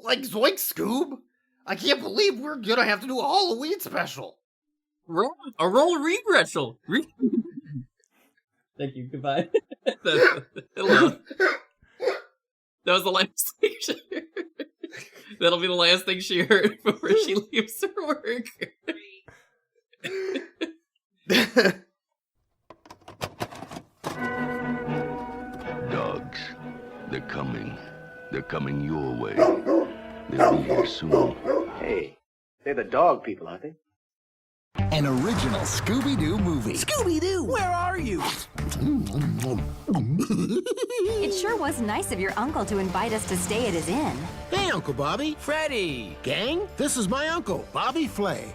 Like, zoink, Scoob! I can't believe we're gonna have to do a Halloween special! A roll regretful. Thank you, goodbye. Hello. That was the last thing she heard. That'll be the last thing she heard before she leaves for work. Dogs, they're coming. They're coming your way. They'll be here soon. Hey, they're the dog people, aren't they? An original Scooby-Doo movie. Scooby-Doo, where are you? It sure was nice of your uncle to invite us to stay at his inn. Hey, Uncle Bobby. Freddy. Gang, this is my uncle, Bobby Flay.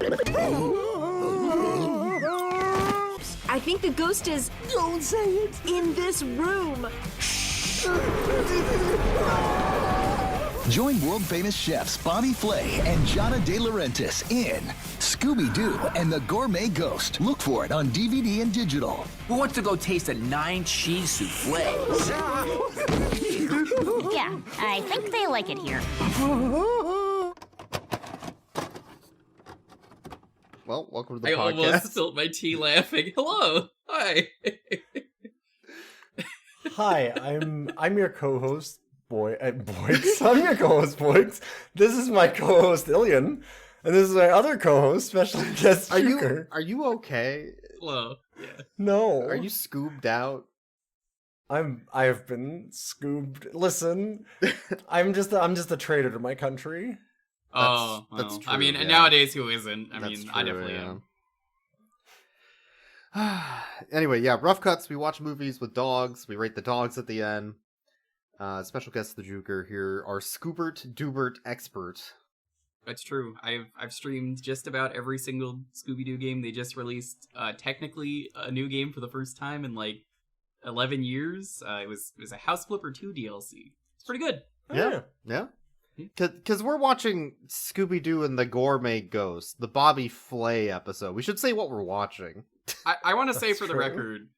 I think the ghost is... Don't say it. in this room. Join world-famous chefs Bobby Flay and Jana De Laurentiis in Scooby-Doo and the Gourmet Ghost. Look for it on DVD and digital. Who wants to go taste a 9-cheese souffle? Yeah, I think they like it here. Well, welcome to the I podcast. almost spilled my tea laughing. Hello. Hi. Hi, I'm your co-host, Boix. I'm your co-host, Boix. This is my co-host, Ilian. And this is my other co-host, special guest, Jewker. Are you okay? Hello. Yeah. No. Are you scooped out? I have been scooped. Listen, I'm just a traitor to my country. That's true, I mean, yeah. nowadays, who isn't? I That's mean, true, I definitely am. Anyway, yeah, Rough Cuts. We watch movies with dogs. We rate the dogs at the end. Special guest, the Jewker here, our Scoobert Doobert expert. That's true. I've streamed just about every single Scooby-Doo game. They just released technically a new game for the first time in like 11 years. It was a House Flipper 2 DLC. It's pretty good. Yeah. Because we're watching Scooby-Doo and the Gourmet Ghost, the Bobby Flay episode. We should say what we're watching. I want to say for the true. record,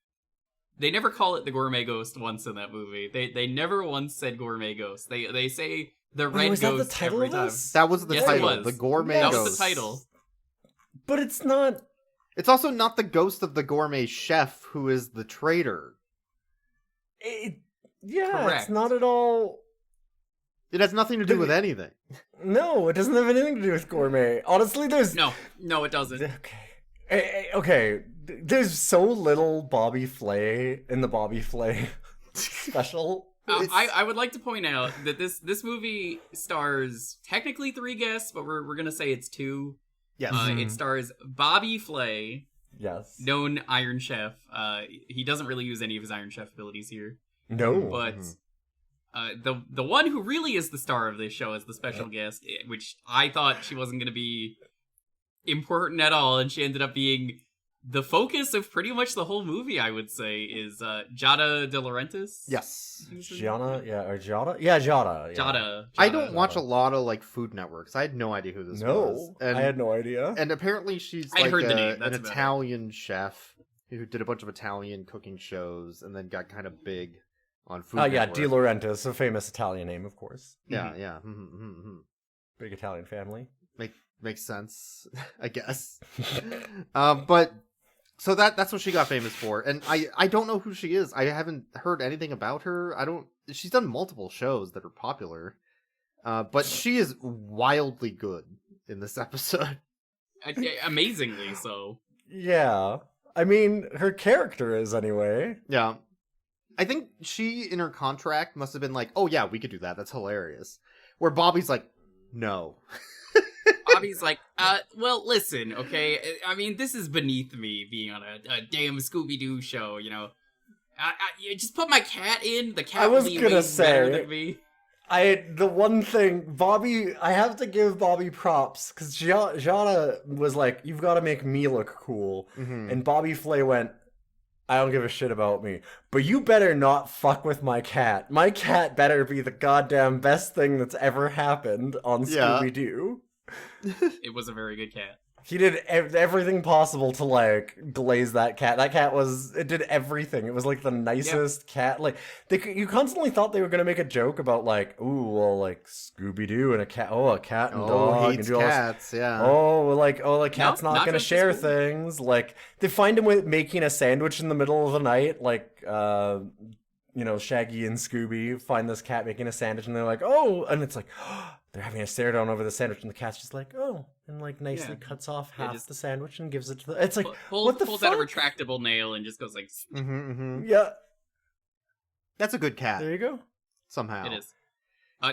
they never call it the Gourmet Ghost once in that movie. They never once said Gourmet Ghost. They say the Red was that the Ghost title every of time. this? That was the Yes, it title, was. the Gourmet That Ghost. was the title. But it's not... It's also not the ghost of the gourmet chef who is the traitor. It's Correct. not at all... It has nothing to do with anything. No, it doesn't have anything to do with Gourmet. Honestly, there's... No, it doesn't. Okay, there's so little Bobby Flay in the Bobby Flay special. I would like to point out that this movie stars technically 3 guests, but we're gonna say it's 2. Yes. It stars Bobby Flay, Yes. known Iron Chef. He doesn't really use any of his Iron Chef abilities here, No. but the one who really is the star of this show is the special guest, which I thought she wasn't gonna be important at all, and she ended up being the focus of pretty much the whole movie. I would say is Jada De Laurentiis. Yes. Gianna? Yeah, or Jada? Yeah, Jada. Yeah. Jada. I don't watch a lot of like Food Networks. I had no idea who this was. No, I had no idea. And apparently she's I'd like heard the name, an that's about it. Italian chef who did a bunch of Italian cooking shows and then got kind of big on Food Yeah, Network. De Laurentiis, a famous Italian name, of course. Yeah, yeah. Big Italian family. Makes sense, I guess. But so that's what she got famous for, and I don't know who she is. I haven't heard anything about her. She's done multiple shows that are popular, but she is wildly good in this episode. Amazingly so. Yeah. I mean, her character is anyway. Yeah. I think she, in her contract, must have been like, oh yeah, we could do that. That's hilarious. Where Bobby's like, no. Bobby's like, well, listen, okay? I mean, this is beneath me being on a damn Scooby-Doo show, you know? You just put my cat in. The cat will be way better than me. The one thing, Bobby, I have to give Bobby props, because Jana was like, you've got to make me look cool. Mm-hmm. And Bobby Flay went, I don't give a shit about me. But you better not fuck with my cat. My cat better be the goddamn best thing that's ever happened on Scooby-Doo. It was a very good cat. He did everything possible to like glaze that cat. That cat it did everything. It was like the nicest cat. Like you constantly thought they were gonna make a joke about like, ooh, well, like Scooby-Doo and a cat. Oh, a cat and dog. Hates and cats. Yeah. Oh, the cat's not gonna just share Scooby. things. Like they find him with making a sandwich in the middle of the night. Like Shaggy and Scooby find this cat making a sandwich, and they're like, oh, and it's like. They're having a stare down over the sandwich, and the cat's just like, oh, and like nicely cuts off half the sandwich and gives it to the. It's like, what the pulls fuck? out a retractable nail and just goes like. Yeah, that's a good cat. there you go. Somehow It is.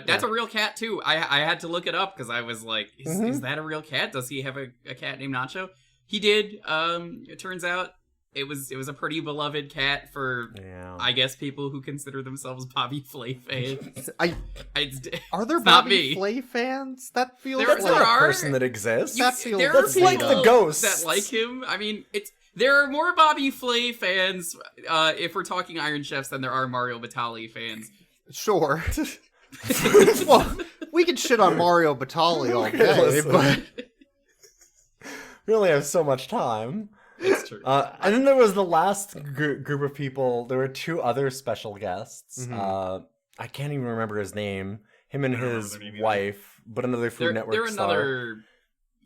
That's a real cat too. I had to look it up because I was like, is that a real cat? Does he have a cat named Nacho? He did. It turns out it was a pretty beloved cat for I guess people who consider themselves Bobby Flay fans. Are there not Bobby me. Flay fans? That feels There like Not a are. person that exists. There that's are like people the ghosts that like him. I mean, there are more Bobby Flay fans if we're talking Iron Chefs than there are Mario Batali fans. Sure. Well, we can shit on Mario Batali all day, listen. but We only have so much time. It's true. And then there was the last group of people. There were two other special guests. I can't even remember his name. Him and his wife, but another Food Network they're star. another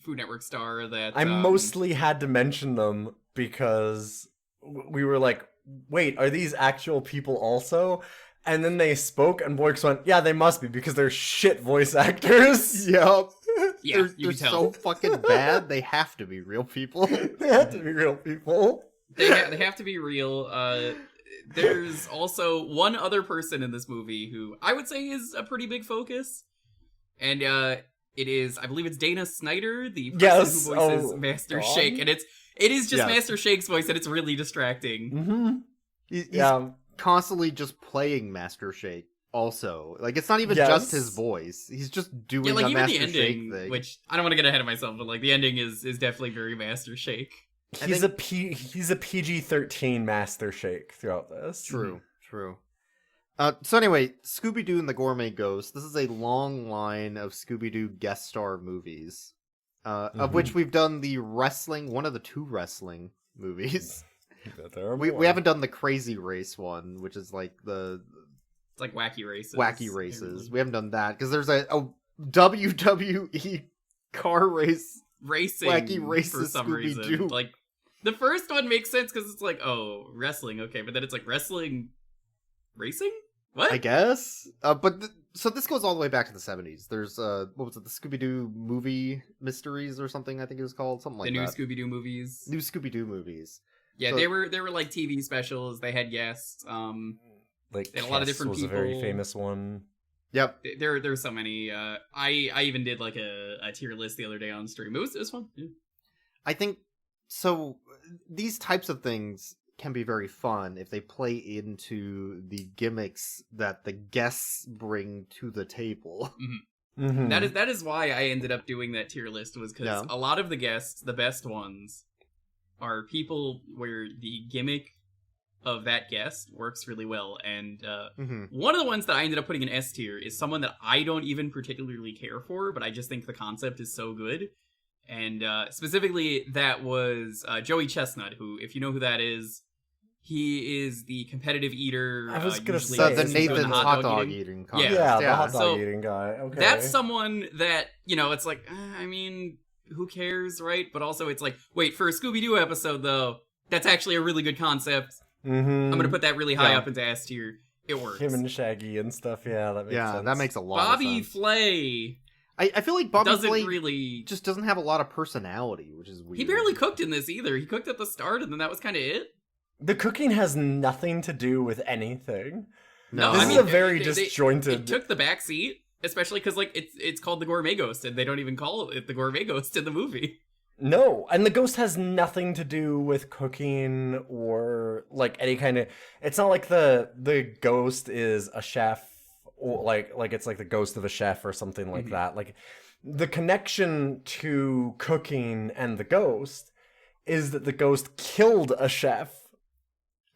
Food Network star that I mostly had to mention them because we were like, wait, are these actual people also? And then they spoke, and Boyks went, yeah, they must be, because they're shit voice actors. yep. Yeah, they're so fucking bad. They have to be real people. They have to be real people. They have to be real. There's also one other person in this movie who I would say is a pretty big focus, and it is, I believe it's Dana Snyder, the person who voices Master Shake, and it is just Master Shake's voice, and it's really distracting. He's constantly just playing Master Shake. Also, like, it's not even just his voice. He's just doing a even Master the ending, Shake thing. which I don't want to get ahead of myself, but like the ending is definitely very Master Shake. He's a PG-13 Master Shake throughout this. True. So anyway, Scooby-Doo and the Gourmet Ghost. This is a long line of Scooby-Doo guest star movies, of which we've done one of the two wrestling movies. We haven't done the Crazy Race one, which is like It's like Wacky Races. We haven't done that because there's a WWE car race racing Wacky Races for some Scooby-Doo. reason. Like the first one makes sense because it's like, oh, wrestling, okay, but then it's like wrestling racing? What? I guess. So this goes all the way back to the 70s. There's what was it, the Scooby-Doo movie mysteries or something, I think it was called, something like that. The new Scooby-Doo movies. New Scooby-Doo movies. Yeah, So- they were like TV specials. They had guests. Like, and a lot of Kiss different was people. a very famous one. Yep. There's so many. I even did like a tier list the other day on stream. It was fun. Yeah. I think so. These types of things can be very fun if they play into the gimmicks that the guests bring to the table. Mm-hmm. That is why I ended up doing that tier list, was because a lot of the guests, the best ones, are people where the gimmick of that guest works really well. And one of the ones that I ended up putting in S tier is someone that I don't even particularly care for, but I just think the concept is so good. And specifically, that was Joey Chestnut, who, if you know who that is, he is the competitive eater. I was gonna usually say the assistant in Nathan's hot dog eating contest. Yeah, the hot dog So, eating guy. Okay. That's someone that, it's like, I mean, who cares, right? But also it's like, wait, for a Scooby-Doo episode, though, that's actually a really good concept. I'm gonna put that really high up into S tier. It works. Him and Shaggy and stuff. Yeah, that makes sense. That makes a lot Bobby of sense. Flay I feel like Bobby doesn't Flay really just doesn't have a lot of personality, which is weird. He barely cooked in this either. He cooked at the start, and then that was kind of it. The cooking has nothing to do with anything. No, This is a very disjointed. It took the back seat, especially because like it's called the Gourmet Ghost, and they don't even call it the Gourmet Ghost in the movie. No, and the ghost has nothing to do with cooking or like any kind of. It's not like the ghost is a chef, or like it's like the ghost of a chef or something like that. Like the connection to cooking and the ghost is that the ghost killed a chef.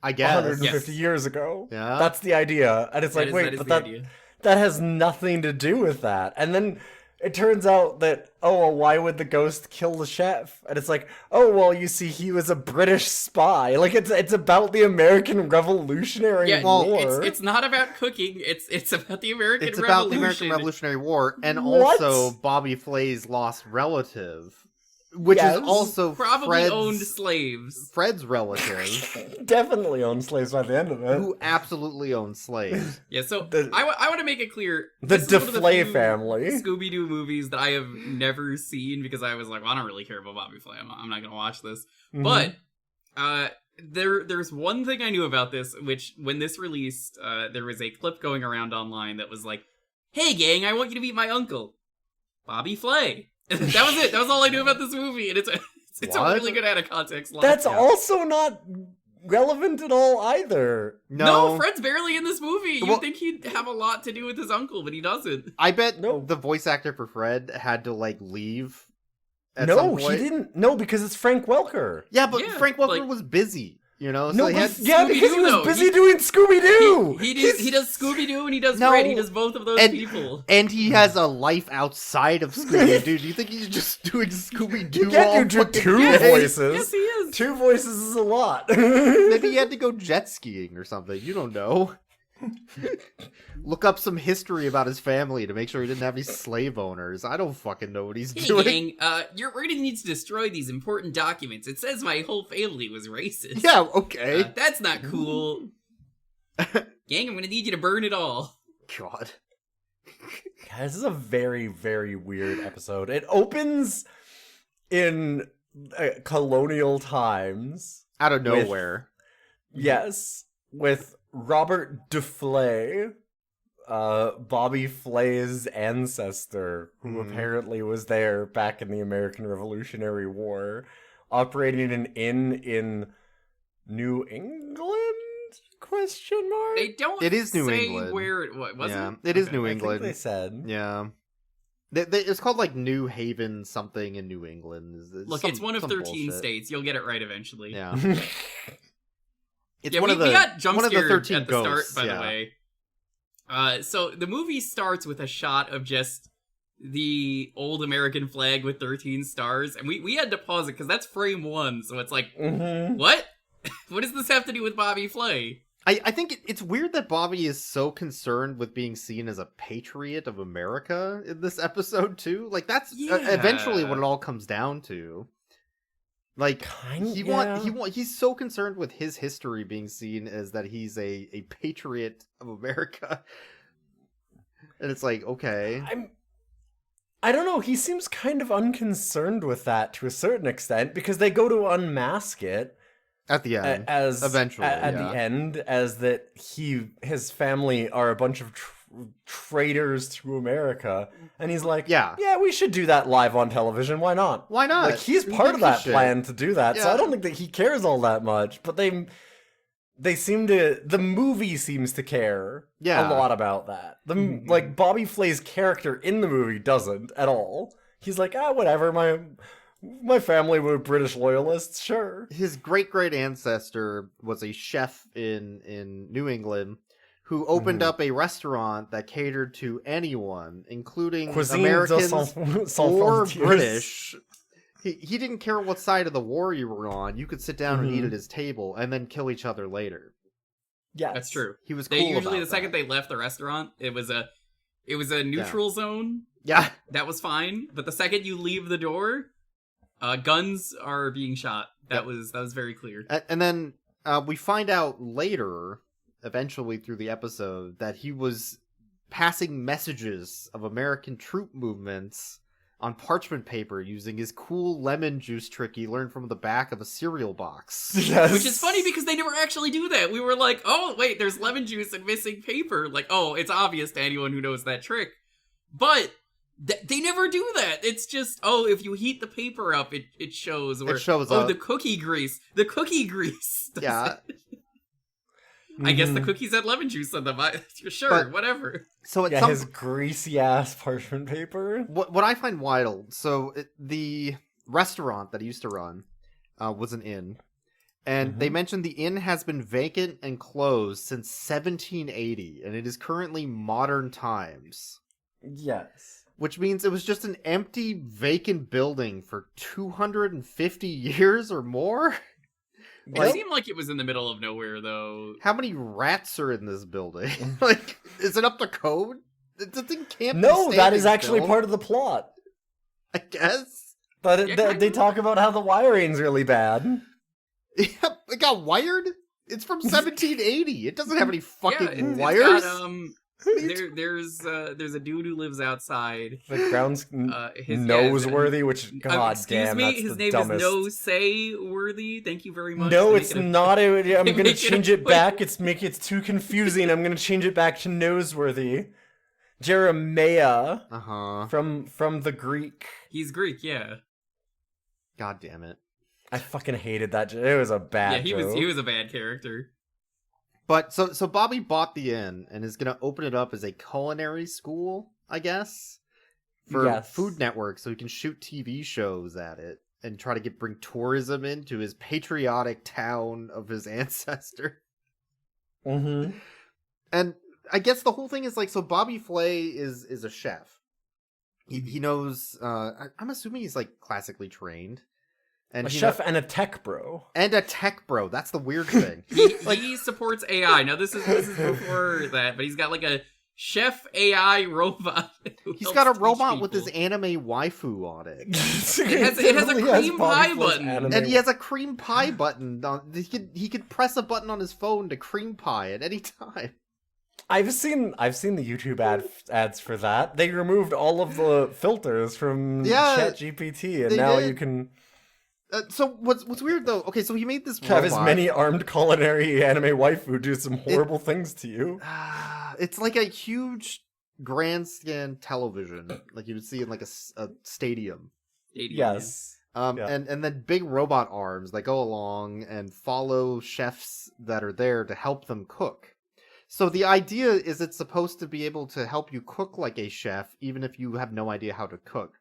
I guess 150 years ago. Yeah, that's the idea, and it's like, wait, but that has nothing to do with that. And then it turns out that, oh, well, why would the ghost kill the chef? And it's like, oh, well, you see, he was a British spy. Like, it's about the American Revolutionary War. It's not about cooking. It's about the American Revolution. It's about the American Revolutionary War, and What? also Bobby Flay's lost relative, which Yes. is also Probably Fred's, owned slaves. Fred's relative, Definitely owned slaves by the end of it. who absolutely owns slaves. Yeah, so The- I want to make it clear. The this is one of Doo-Flay few family. Scooby-Doo movies that I have never seen because I was like, well, I don't really care about Bobby Flay. I'm not going to watch this. Mhm. But there's one thing I knew about this, which when this released, there was a clip going around online that was like, hey, gang, I want you to meet my uncle, Bobby Flay. That was it. That was all I knew about this movie, and it's a What? really good out of context line. That's also not relevant at all either. No, Fred's barely in this movie. Well- You'd think he'd have a lot to do with his uncle, but he doesn't. I bet No. the voice actor for Fred had to like leave. At some No, he point. didn't. No, because it's Frank Welker. Yeah, but Yeah, Frank Welker like- was busy. You know, so No, he but, had yeah, because he was Scooby-Doo, busy though. doing Scooby-Doo. He does Scooby-Doo and he does No, Fred. He does both of those and- people. and he has a life outside of Scooby-Doo. Do you think he's just doing Scooby-Doo You can't all do fucking two day? voices. Yes, he is. Two voices is a lot. Maybe he had to go jet skiing or something. You don't know. Look up some history about his family to make sure he didn't have any slave owners. I don't fucking know what he's Hey, doing. gang, we're gonna need to destroy these important documents. It says my whole family was racist. Yeah, okay. That's not cool. Gang, I'm gonna need you to burn it all. God. God, this is a very, very weird episode. It opens in colonial times. Out of With- nowhere. Yes, with Robert Doo-Flay, Bobby Flay's ancestor, who apparently was there back in the American Revolutionary War, operating an inn in New England? Question mark? They don't It is New say England. where it was. Yeah, It? it is Okay. New I think England. they said. Yeah. It's called like New Haven something in New England. Look, it's one of 13 states. You'll get it right eventually. Yeah. It's Yeah, one of the we got jump one of the scared 13 at the ghosts, start, by yeah. the way. So the movie starts with a shot of just the old American flag with 13 stars, and we had to pause it because that's frame 1. So it's like, what? What does this have to do with Bobby Flay? I think it's weird that Bobby is so concerned with being seen as a patriot of America in this episode too. Like that's eventually what it all comes down to. Like he's so concerned with his history being seen as that he's a patriot of America. And it's like, okay. I don't know, he seems kind of unconcerned with that to a certain extent, because they go to unmask it at the end, eventually at the end, as that his family are a bunch of traitors to America, and he's like, yeah, we should do that live on television. Why not? Like he's part of that plan to do that. So I don't think that he cares all that much. But they seem to. The movie seems to care a lot about that. Like Bobby Flay's character in the movie doesn't at all. He's like, whatever. My family were British loyalists, sure. His great ancestor was a chef in New England who opened up a restaurant that catered to anyone, including Cuisine Americans sans or frontières. British. He didn't care what side of the war you were on. You could sit down and eat at his table and then kill each other later. Yeah, that's true. He was They cool usually about the second that. they left the restaurant, it was a neutral zone. Yeah, that was fine. But the second you leave the door, guns are being shot. That was very clear. And then we find out later, eventually through the episode, that he was passing messages of American troop movements on parchment paper using his cool lemon juice trick he learned from the back of a cereal box. Yes. Which is funny because they never actually do that. We were like, oh, wait, there's lemon juice and missing paper. Like, oh, it's obvious to anyone who knows that trick. But they never do that. It's just, oh, if you heat the paper up, it shows. Or, it shows oh, up. the cookie grease. The cookie grease. Yeah. I guess the cookies had lemon juice on them. Sure, whatever. So it's his greasy ass parchment paper. What I find wild, so the restaurant that he used to run was an inn, and they mentioned the inn has been vacant and closed since 1780, and it is currently modern times. Yes. which means it was just an empty, vacant building for 250 years or more. It seemed like it was in the middle of nowhere, though. How many rats are in this building? Like, is it up to code? The thing can't No, be that is standing actually still, part of the plot. I guess. But Yeah, they talk about how the wiring's really bad. Yeah, it got wired? It's from 1780. It doesn't have any fucking it's wires. got, there's a dude who lives outside. The ground's His noseworthy, which, god excuse damn, me, that's his the name dumbest. is No Say Worthy. Thank you very much. No, for it's making not. I'm make gonna it change a it back. It's too confusing. I'm gonna change it back to noseworthy. Jeremiah from the Greek. He's Greek, yeah. God damn it. I fucking hated that. It was a bad joke. He was a bad character. But so Bobby bought the inn and is gonna open it up as a culinary school, I guess, for Food Network, so he can shoot TV shows at it and try to bring tourism into his patriotic town of his ancestor. Mm-hmm. And I guess the whole thing is like, so Bobby Flay is a chef. He knows. I'm assuming he's like classically trained. And a chef and a tech bro. And a tech bro. That's the weird thing. He supports AI. Now this is before that, but he's got like a chef AI robot. He's got a robot with his anime waifu on it. It has a cream pie button. And he has a cream pie button. He could press a button on his phone to cream pie at any time. I've seen the YouTube ads for that. They removed all of the filters from ChatGPT, and now you can. So what's weird though? Okay, so he made this have robot. his many armed culinary anime waifu do some horrible things to you. It's like a huge grandstand television, like you would see in like a stadium. Yes. And then big robot arms that go along and follow chefs that are there to help them cook. So the idea is it's supposed to be able to help you cook like a chef, even if you have no idea how to cook.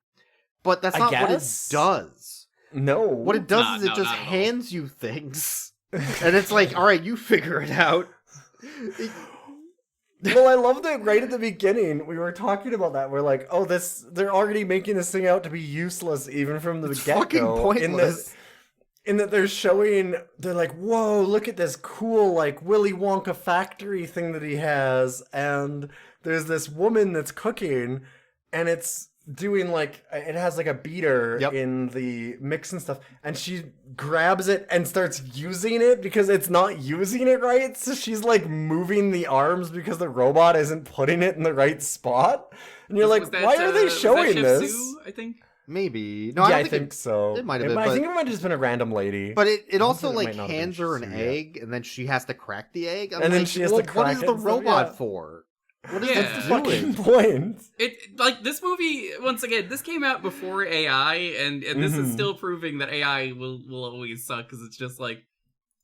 But that's not what it does. No. What it does is it just hands you things. And it's like, all right, you figure it out. Well, I love that right at the beginning, we were talking about that. We're like, oh, they're already making this thing out to be useless even from the get-go. Fucking pointless. In that they're like, whoa, look at this cool, like, Willy Wonka factory thing that he has. And there's this woman that's cooking, and it's doing like, it has like a beater in the mix and stuff, and she grabs it and starts using it because it's not using it right, so she's like moving the arms because the robot isn't putting it in the right spot, and you're like, why are they showing this? Sue, I think maybe. No, I think so. It might have been. I think it might have just been a random lady. But it also like hands her an egg, and then she has to crack the egg. And then she has to crack it. What is the robot for? What is the fucking point? It like this movie once again. This came out before AI, and this is still proving that AI will always suck because it's just like,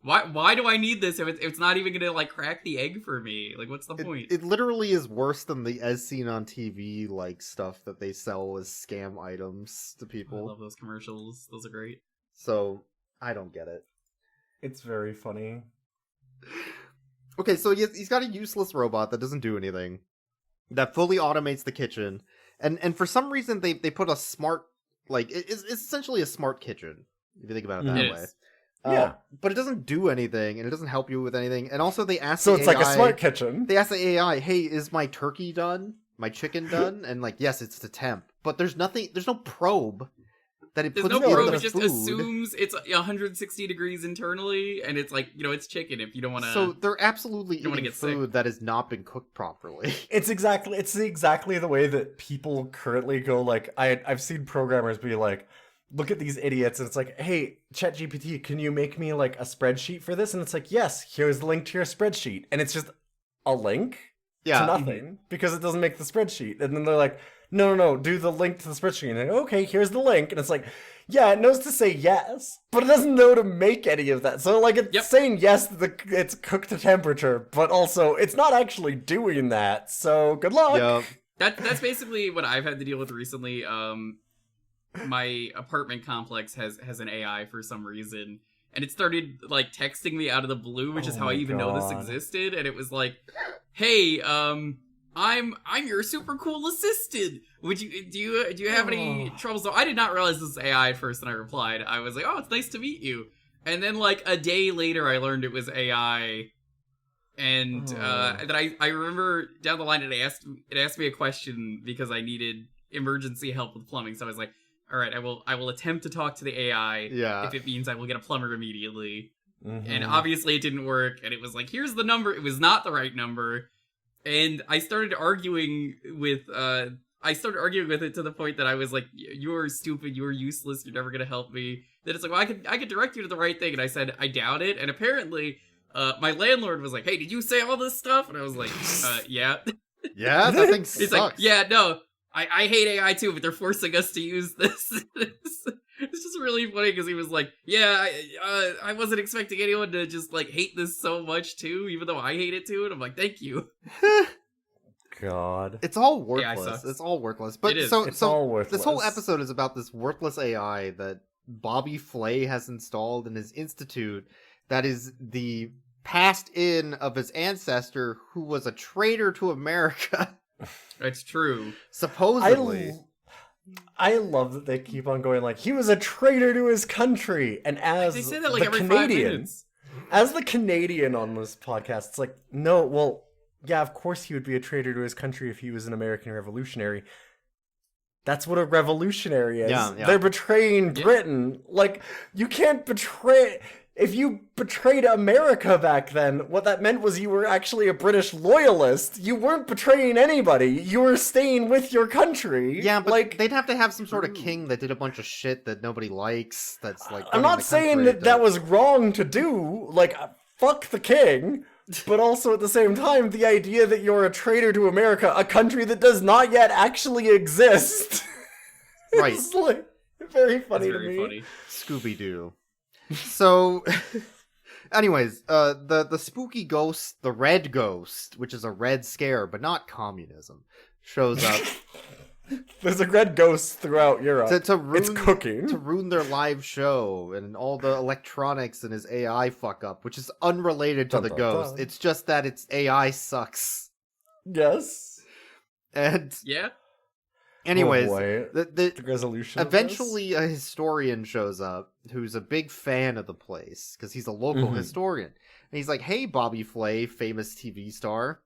why do I need this if it's not even gonna like crack the egg for me? Like, what's the point? It literally is worse than the as seen on TV like stuff that they sell as scam items to people. I love those commercials. Those are great. So I don't get it. It's very funny. Okay, so he's got a useless robot that doesn't do anything, that fully automates the kitchen, and for some reason they put a smart, like, it's essentially a smart kitchen, if you think about it that way. Yeah. But it doesn't do anything, and it doesn't help you with anything, and also they ask So the it's AI, like a smart kitchen. They ask the AI, hey, is my turkey done? My chicken done? And like, yes, it's the temp. But there's no probe that it puts in the food. It just assumes it's 160 degrees internally, and it's like, it's chicken if you don't want to. So they're absolutely eating get food sick. that has not been cooked properly. It's exactly the way that people currently go. Like, I've seen programmers be like, look at these idiots, and it's like, hey, ChatGPT, can you make me like a spreadsheet for this? And it's like, yes, here's the link to your spreadsheet, and it's just a link to nothing because it doesn't make the spreadsheet. And then they're like, no, do the link to the spreadsheet. And okay, here's the link. And it's like, yeah, it knows to say yes, but it doesn't know to make any of that. So like, it's saying yes, it's cooked to temperature, but also it's not actually doing that. So good luck. Yep. That's basically what I've had to deal with recently. My apartment complex has an AI for some reason, and it started like texting me out of the blue, which is how I even know this existed. And it was like, hey, I'm your super cool assistant. Do you have any troubles? So I did not realize this was AI at first, and I replied. I was like, oh, it's nice to meet you. And then like a day later, I learned it was AI. And then I remember down the line it asked me a question because I needed emergency help with plumbing. So I was like, all right, I will attempt to talk to the AI if it means I will get a plumber immediately. And obviously it didn't work, and it was like, here's the number. It was not the right number. And I started arguing with it to the point that I was like, you're stupid, you're useless, you're never gonna help me. Then it's like, well, I could direct you to the right thing. And I said, I doubt it. And apparently my landlord was like, hey, did you say all this stuff? And I was like, yeah. Yeah, that thing sucks. It's like, yeah, no, I hate AI too, but they're forcing us to use this. It's just really funny because he was like, yeah, I wasn't expecting anyone to just like hate this so much too, even though I hate it too. And I'm like, thank you. God. It's all worthless. It's all worthless. But it is. So It's all worthless. This whole episode is about this worthless AI that Bobby Flay has installed in his institute that is the passed in of his ancestor who was a traitor to America. That's true. Supposedly. I love that they keep on going like, he was a traitor to his country. And as They say that like the every 5 Canadian, minutes. as the Canadian on this podcast, it's like, no, well, yeah, of course he would be a traitor to his country if he was an American revolutionary. That's what a revolutionary is. Yeah. They're betraying Britain. Like, you can't betray... If you betrayed America back then, what that meant was you were actually a British loyalist. You weren't betraying anybody. You were staying with your country. Yeah, but like, they'd have to have some sort of king that did a bunch of shit that nobody likes. That's like, I'm not saying that was wrong to do. Like, fuck the king. But also at the same time, the idea that you're a traitor to America, a country that does not yet actually exist. Right. It's like very funny That's very to me. funny. Scooby-Doo. So, anyways, the spooky ghost, the red ghost, which is a red scare, but not communism, shows up. There's a red ghost throughout Europe. to ruin, it's cooking. to ruin their live show and all the electronics and his AI fuck up, which is unrelated to Dun, the dun, ghost. dun. It's just that its AI sucks. Yes. And Yeah. anyways, Oh boy. the resolution. of eventually a historian shows up who's a big fan of the place because he's a local Mhm. historian. And he's like, hey, Bobby Flay, famous TV star,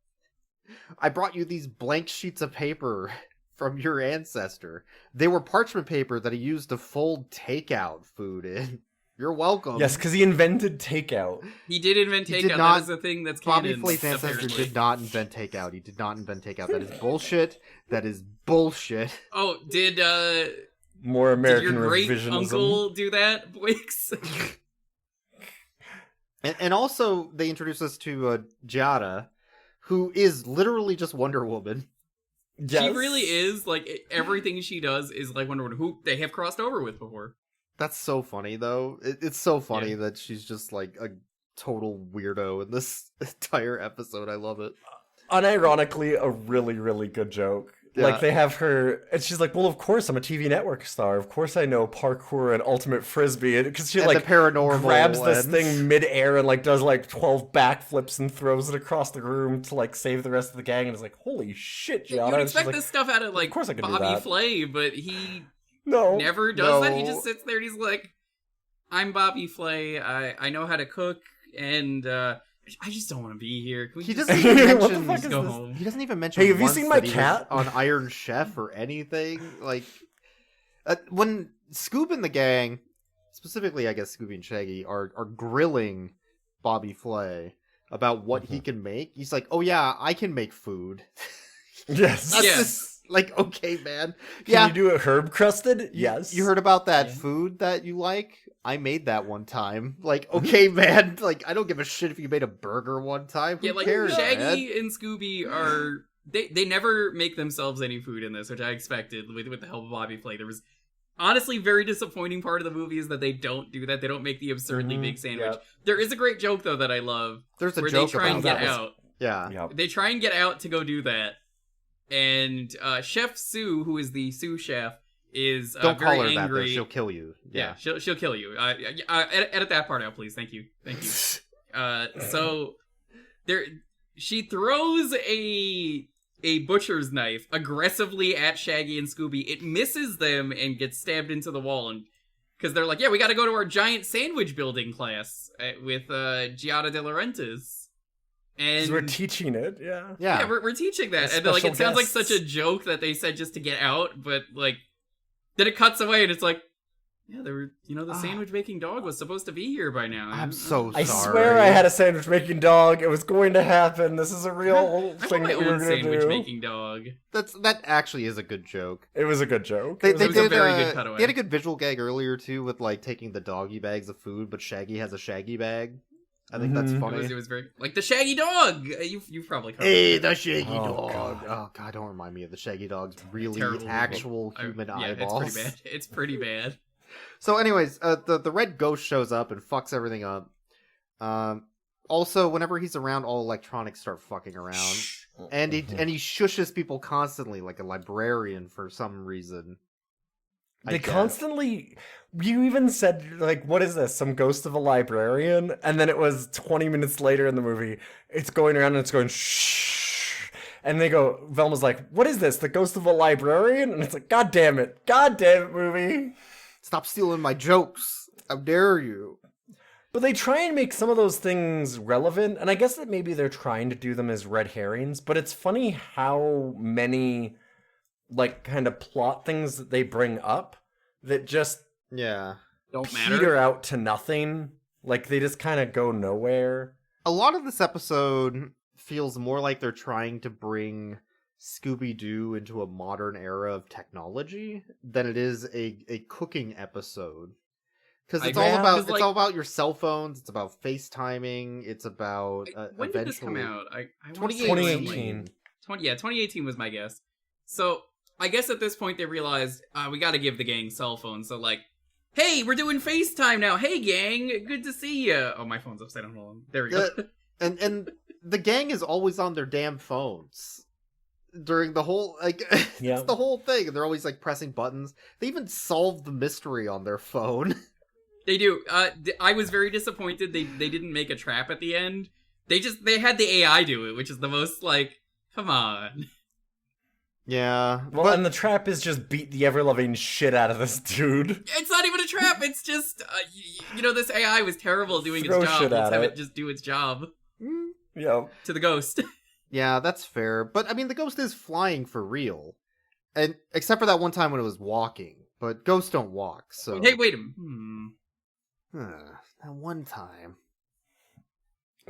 I brought you these blank sheets of paper from your ancestor. They were parchment paper that he used to fold takeout food in. You're welcome. this. Yes, because he invented takeout. He did invent He takeout. did not- That is a thing that's Bobby canon. Flay's ancestor apparently. did not invent takeout. He did not invent takeout. That is bullshit. That is bullshit. Oh, did More American your great revisionism. uncle do that, Wix? And also, they introduce us to Giada, who is literally just Wonder Woman. Yes. She really is. Like, everything she does is like Wonder Woman, who they have crossed over with before. That's so funny, though. It's so funny that she's just like a total weirdo in this entire episode. I love it. Unironically, a really, really good joke. Yeah. Like, they have her, and she's like, well, of course, I'm a TV network star. Of course I know parkour and ultimate frisbee. Because she, And like, the paranormal grabs this and- thing mid-air and, like, does, like, 12 backflips and throws it across the room to, like, save the rest of the gang. And it's like, holy shit, Gianna. You would And she's expect like, this stuff out of, like, course I can do Bobby that. Flay, but he no. never does that. He No. just sits there and he's like, I'm Bobby Flay. I know how to cook, and I just don't want to be here. Can we He just, doesn't even What the mention. fuck just is go this? home? He doesn't even mention. Hey, have you once seen my that he was cat? on Iron Chef or anything? Like, when Scoob and the gang, specifically, I guess Scooby and Shaggy, are grilling Bobby Flay about what he can make, he's like, "Oh yeah, I can make food." Yes. That's Yes. just like, okay, man. Can Yeah, you do it herb crusted? Yes. you heard about that Yeah. food that you like? I made that one time. Like, okay, man. Like, I don't give a shit if you made a burger one time. Who Yeah, like cares, Shaggy man? and Scooby are they never make themselves any food in this, which I expected with the help of Bobby Flay. There was honestly very disappointing part of the movie is that they don't do that. They don't make the absurdly big sandwich. Yep. There is a great joke though that I love There's a where joke they try and about get that. out. Yeah. Yep. They try and get out to go do that, and Chef Sue, who is the sous chef, is Don't very call her that, though. angry. She'll kill you. Yeah, she'll kill you. Edit that part out, please. Thank you. So she throws a a butcher's knife aggressively at Shaggy and Scooby. It misses them and gets stabbed into the wall, and because they're like, yeah, we got to go to our giant sandwich building class with Giada De Laurentiis. And we're teaching it, yeah, we're teaching that, and like it sounds like such a joke that they said just to get out, but like then it cuts away and it's like, yeah, they were, the sandwich making dog was supposed to be here by now. I'm so sorry. I swear I had a sandwich making dog. It was going to happen. This is a real thing that we were going to do. Sandwich making dog. That actually is a good joke. It was a good joke. It was a very good cutaway. They had a good visual gag earlier too, with like taking the doggy bags of food, but Shaggy has a Shaggy bag. I think that's funny. It was very like the Shaggy dog. You've probably covered the Shaggy dog. Oh god, don't remind me of the Shaggy dog's really actual human eyeballs. It's pretty bad. So, anyways, the red ghost shows up and fucks everything up. Also, whenever he's around, all electronics start fucking around, and he shushes people constantly, like a librarian for some reason. They constantly. You even said, like, what is this? Some ghost of a librarian? And then it was 20 minutes later in the movie, it's going around and it's going shh. And they go, Velma's like, what is this? The ghost of a librarian? And it's like, God damn it, movie. Stop stealing my jokes. How dare you? But they try and make some of those things relevant, and I guess that maybe they're trying to do them as red herrings, but it's funny how many, like, kind of plot things that they bring up that just don't peter matter out to nothing. Like, they just kind of go nowhere. A lot of this episode feels more like they're trying to bring Scooby-Doo into a modern era of technology than it is a cooking episode. Because it's all about your cell phones, it's about FaceTiming, it's about when did this come out? I 2018. 2018 was my guess. So I guess at this point they realized we got to give the gang cell phones. So like, hey, we're doing FaceTime now. Hey gang, good to see you. Oh, my phone's upside down. Hold on. There we go. And the gang is always on their damn phones during the whole it's the whole thing. They're always like pressing buttons. They even solved the mystery on their phone. They do. I was very disappointed they didn't make a trap at the end. They had the AI do it, which is the most like, come on. Yeah. Well, and the trap is just beat the ever-loving shit out of this dude. It's not even a trap. It's just, this AI was terrible doing its job. Let's have it just do its job. Yeah. To the ghost. Yeah, that's fair. But, I mean, the ghost is flying for real. And except for that one time when it was walking. But ghosts don't walk, so... Hey, wait a minute. That one time.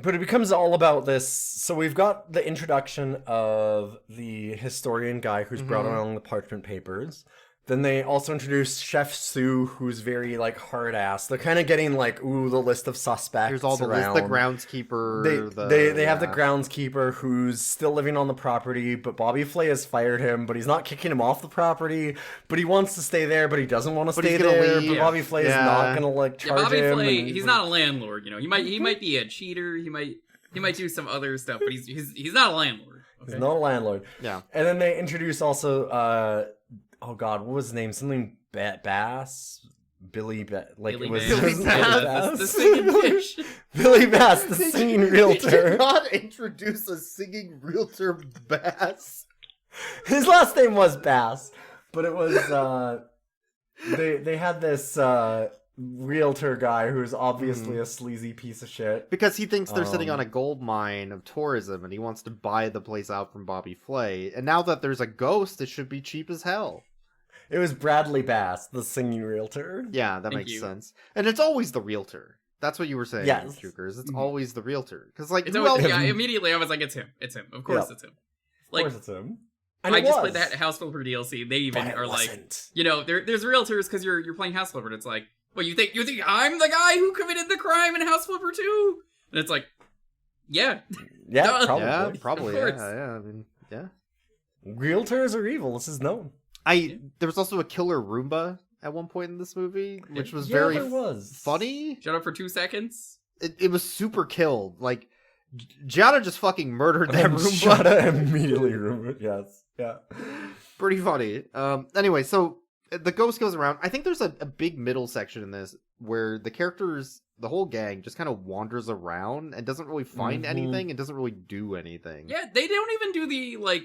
But it becomes all about this. So we've got the introduction of the historian guy who's brought along the parchment papers. Then they also introduce Chef Sue, who's very, like, hard-ass. They're kind of getting, like, the list of suspects. Here's all the around. list, the groundskeeper. They have the groundskeeper who's still living on the property, but Bobby Flay has fired him, but he's not kicking him off the property. But he wants to stay there, but he doesn't want to stay there. But Bobby Flay is not going to, like, charge Bobby him. Flay, he's not a landlord, He might be a cheater. He might do some other stuff, but he's not a landlord. Okay? He's not a landlord. Yeah. And then they introduce also... oh god, what was his name? Something Bass? Billy Bass. Billy it was Bass. The singing fish. Billy Bass, the singing realtor. They did not introduce a singing realtor Bass. His last name was Bass, but it was they had this realtor guy who's obviously a sleazy piece of shit. Because he thinks they're sitting on a gold mine of tourism and he wants to buy the place out from Bobby Flay. And now that there's a ghost, it should be cheap as hell. It was Bradley Bass, the singing realtor. Yeah, that makes sense. And it's always the realtor. That's what you were saying, yes. Jewker. It's always the realtor. Because, like, immediately I was like, it's him. It's him. Of course it's him. Like, of course it's him. And I just played that House Flipper DLC. They even are like, there's realtors because you're playing House Flipper. And it's like, well, you think I'm the guy who committed the crime in House Flipper 2? And it's like, yeah. Yeah, probably. Yeah, probably. Yeah, I mean, yeah. Realtors are evil. This is known. There was also a killer Roomba at one point in this movie, which was very funny. Shut up for 2 seconds. It was super killed. Like, Giada just fucking murdered that Roomba. Giada immediately Roomba. Yes. Yeah. Pretty funny. Anyway, so the ghost goes around. I think there's a big middle section in this where the characters, the whole gang, just kind of wanders around and doesn't really find anything and doesn't really do anything. Yeah, they don't even do the, like,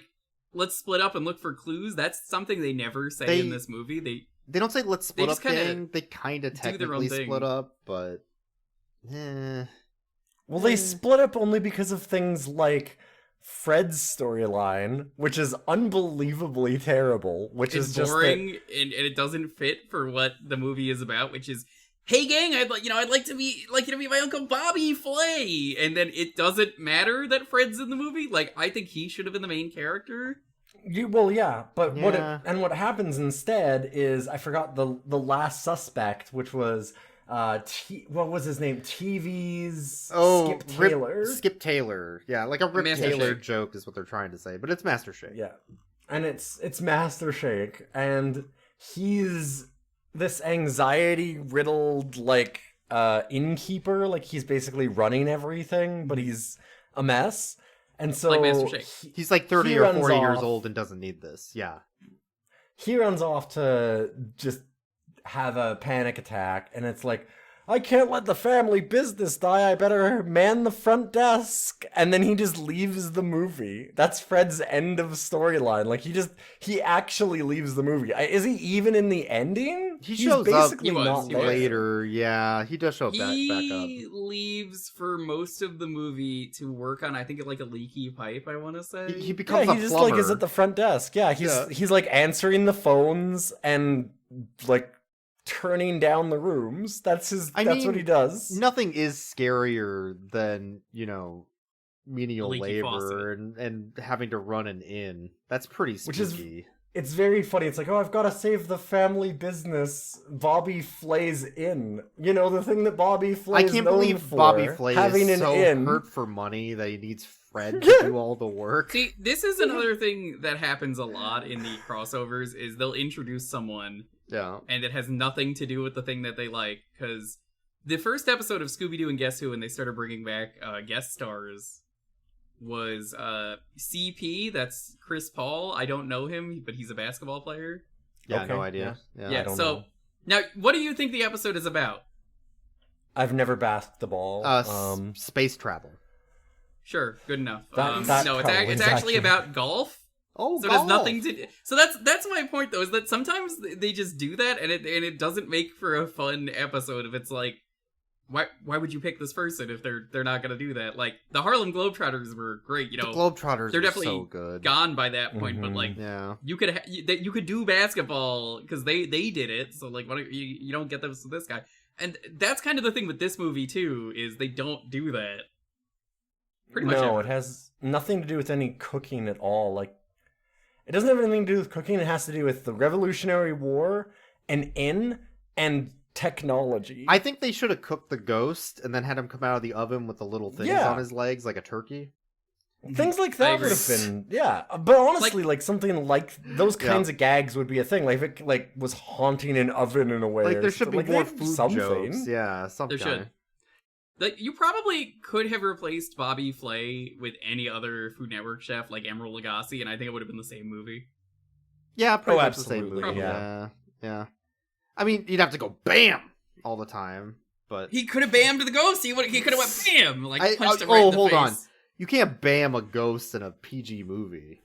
let's split up and look for clues. That's something they never say in this movie. They don't say let's split They up, just kinda gang. They kind of do their own technically thing. split up, but Well, they split up only because of things like Fred's storyline, which is unbelievably terrible, which it's is just boring and it doesn't fit for what the movie is about, which is, hey gang, I'd like you to be my Uncle Bobby Flay, and then it doesn't matter that Fred's in the movie. Like, I think he should have been the main character. But Yeah. what happens instead is I forgot the last suspect, which was what was his name? TV's Skip Taylor. Skip Taylor. Yeah, like a Rip Master Taylor Shake. joke is what they're trying to say, but it's Master Shake. Yeah, and it's Master Shake, and he's this anxiety riddled innkeeper. Like, he's basically running everything, but he's a mess. And so Like Master Shake. He's like 30 he or runs 40 years off. old and doesn't need this. Yeah. He runs off to just have a panic attack, and it's like, I can't let the family business die, I better man the front desk. And then he just leaves the movie. That's Fred's end of storyline. Like, he actually leaves the movie. Is he even in the ending? He He's shows up basically He was, not he was. there. later. Yeah, he does show up back up. He leaves for most of the movie to work on, I think, like a leaky pipe, I want to say. He becomes Yeah, a he just plumber. is at the front desk. Yeah, he's like answering the phones and like turning down the rooms. That's what he does. Nothing is scarier than, menial Leaky labor and having to run an inn. That's pretty spooky. Which is It's very funny. It's like, oh, I've got to save the family business. Bobby Flay's inn. The thing that Bobby Flay I is can't known believe for, Bobby Flay having is an so inn. hurt for money that he needs Fred to do all the work. See, this is another thing that happens a lot in the crossovers, is they'll introduce someone Yeah. and it has nothing to do with the thing that they like. Because the first episode of Scooby-Doo and Guess Who, when they started bringing back guest stars, was CP. That's Chris Paul. I don't know him, but he's a basketball player. Yeah, Okay, no idea. Yeah. Yeah, I don't so know. now what do you think the episode is about? I've never basked the ball. Space travel. Sure, good enough. That No, probably it's is actually accurate. about golf. Oh, So there's nothing to. So that's my point though, is that sometimes they just do that, and it doesn't make for a fun episode if it's like, why would you pick this person if they're not gonna do that? Like the Harlem Globetrotters were great, The Globetrotters they're are definitely so good. gone by that point, but like Yeah. you could do basketball because they did it. So like, why don't you don't get this with this guy? And that's kind of the thing with this movie too, is they don't do that. Pretty much. No, ever. it has nothing to do with any cooking at all. Like, it doesn't have anything to do with cooking. It has to do with the Revolutionary War, an inn, and technology. I think they should have cooked the ghost and then had him come out of the oven with the little things Yeah. on his legs like a turkey. Things like I that agree. would have been, yeah. But honestly, like something like those kinds of gags would be a thing. Like, if it like was haunting an oven in a way. Like or there should be something. more Like, they food something. jokes. Yeah, something. There should. Like, you probably could have replaced Bobby Flay with any other Food Network chef, like Emeril Lagasse, and I think it would have been the same movie. Yeah, pretty Oh, much the same absolutely, movie. yeah. Yeah. I mean, you'd have to go BAM all the time, but He could have bammed the ghost. He could have went bam, like punched him right in the hold face. on. You can't BAM a ghost in a PG movie.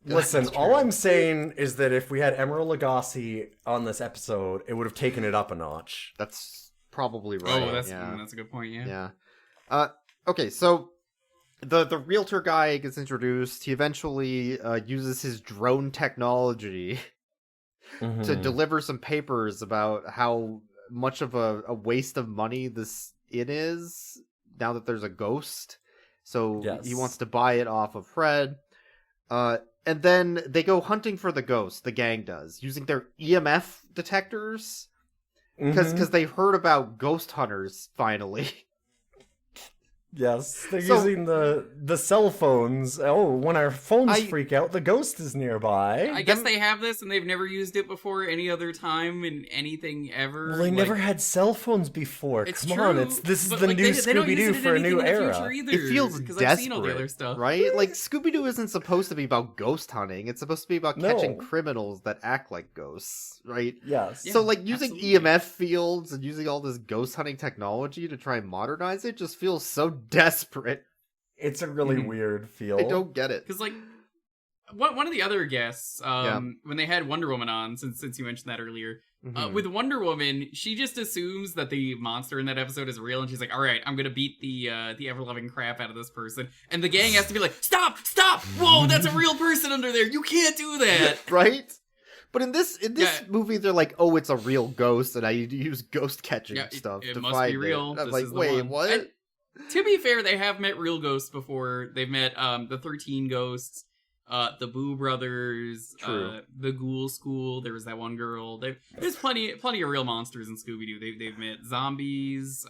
Listen, That's all true. I'm saying is that if we had Emeril Lagasse on this episode, it would have taken it up a notch. That's probably right. Oh, that's a good point. Yeah. Okay, so the realtor guy gets introduced. He eventually uses his drone technology to deliver some papers about how much of a waste of money this inn is now that there's a ghost. So Yes. he wants to buy it off of Fred. And then they go hunting for the ghost, the gang does, using their EMF detectors. Because they heard about ghost hunters, finally. Yes, they're So- using the cell phones. Oh, when our phones I- freak out, the ghost is nearby. I guess they have this, and they've never used it before any other time in anything ever. Well, they Like, never had cell phones before. It's Come true, on, this is but, the like, new they don't use Scooby-Doo it in for a anything new in the era. future either, It feels 'cause desperate, I've seen all the other stuff. right? Like, Scooby-Doo isn't supposed to be about ghost hunting. It's supposed to be about catching No. criminals that act like ghosts, right? Yes. Yeah, So, like, using absolutely. EMF fields and using all this ghost hunting technology to try and modernize it just feels so desperate. It's a really Mhm. weird feel. I don't get it. Because, like, one of the other guests, when they had Wonder Woman on, since you mentioned that earlier, with Wonder Woman, she just assumes that the monster in that episode is real, and she's like, all right, I'm gonna beat the ever-loving crap out of this person. And the gang has to be like, stop! Whoa, that's a real person under there! You can't do that! Right? But in this movie, they're like, oh, it's a real ghost, and I use ghost catching stuff it to must find be real. it. I'm This like, is the wait, one. what? And to be fair, they have met real ghosts before. They've met the 13 ghosts, the Boo brothers, the Ghoul School. There was that one girl. There's plenty of real monsters in Scooby-Doo. They've met zombies,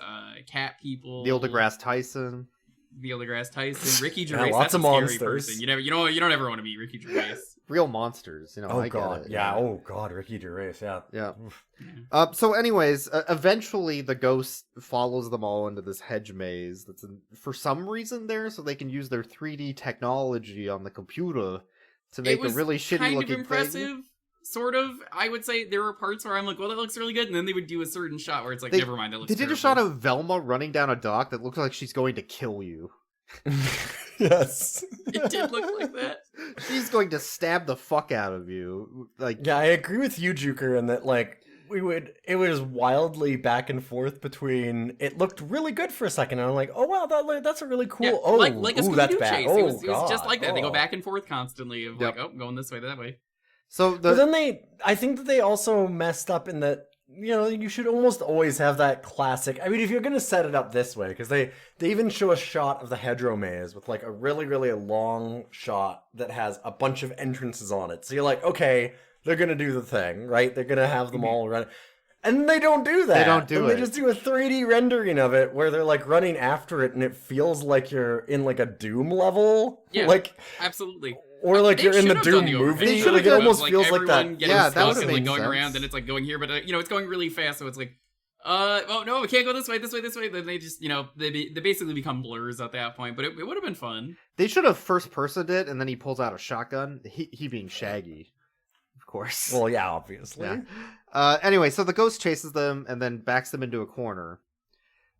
cat people, Neil deGrasse Tyson, Ricky Gervais. Yeah, lots that's of a scary monsters. person. You don't ever want to be Ricky Gervais. real monsters. You know, oh I god, get it. yeah. Oh god, Ricky Gervais. Yeah. Yeah. So, anyways, eventually the ghost follows them all into this hedge maze that's for some reason there, so they can use their 3D technology on the computer to make a really shitty looking impressive. thing. Sort of. I would say there were parts where I'm like, well, that looks really good, and then they would do a certain shot where it's like, never mind, that looks They did terrible. a shot of Velma running down a dock that looks like she's going to kill you. Yes. It did look like that. She's going to stab the fuck out of you. Like, yeah, I agree with you, Jewker, in that like it was wildly back and forth between. It looked really good for a second, and I'm like, oh wow, that's a really cool. Yeah, oh, like a ooh, Scooby-Doo that's bad. chase. Oh, It was just God. like that. They go Oh. back and forth constantly of like, oh, going this way, that way. so But then I think that they also messed up in that, you know, you should almost always have that classic. I mean, if you're going to set it up this way, because they even show a shot of the hedgerow maze with like a really, really long shot that has a bunch of entrances on it. So you're like, okay, they're going to do the thing, right? They're going to have them all run. And they don't do that. They don't do They it. just do a 3D rendering of it where they're like running after it and it feels like you're in like a Doom level. Yeah, like absolutely. Or like They you're in the should have Doom done the movie. overhead Like it shot of, almost feels like everyone that. getting Yeah, that stuck would've and like made going sense. around, and it's like going here, but it's going really fast, so it's like, oh no, we can't go this way. Then they just, they basically become blurs at that point. But it would have been fun. they should have first-personed it, and then he pulls out a shotgun. He being Shaggy, of course. Well, yeah, obviously. Yeah. Anyway, so the ghost chases them and then backs them into a corner.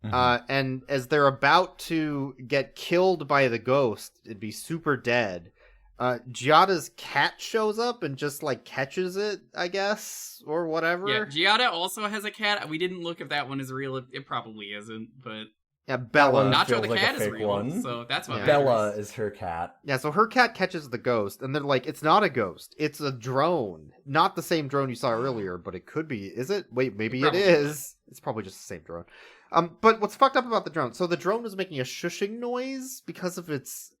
And as they're about to get killed by the ghost and be super dead, Giada's cat shows up and just like catches it, I guess, or whatever. Yeah, Giada also has a cat. We didn't look if that one is real. It probably isn't, but Yeah, Bella. That one Nacho the feels like a cat is fake real. one. So that's what Yeah. Bella matters. is her cat. Yeah, so her cat catches the ghost, and they're like, it's not a ghost. It's a drone. Not the same drone you saw earlier, but it could be. Is it? Wait, maybe it Probably is. It's probably just the same drone. But what's fucked up about the drone? So the drone was making a shushing noise because of its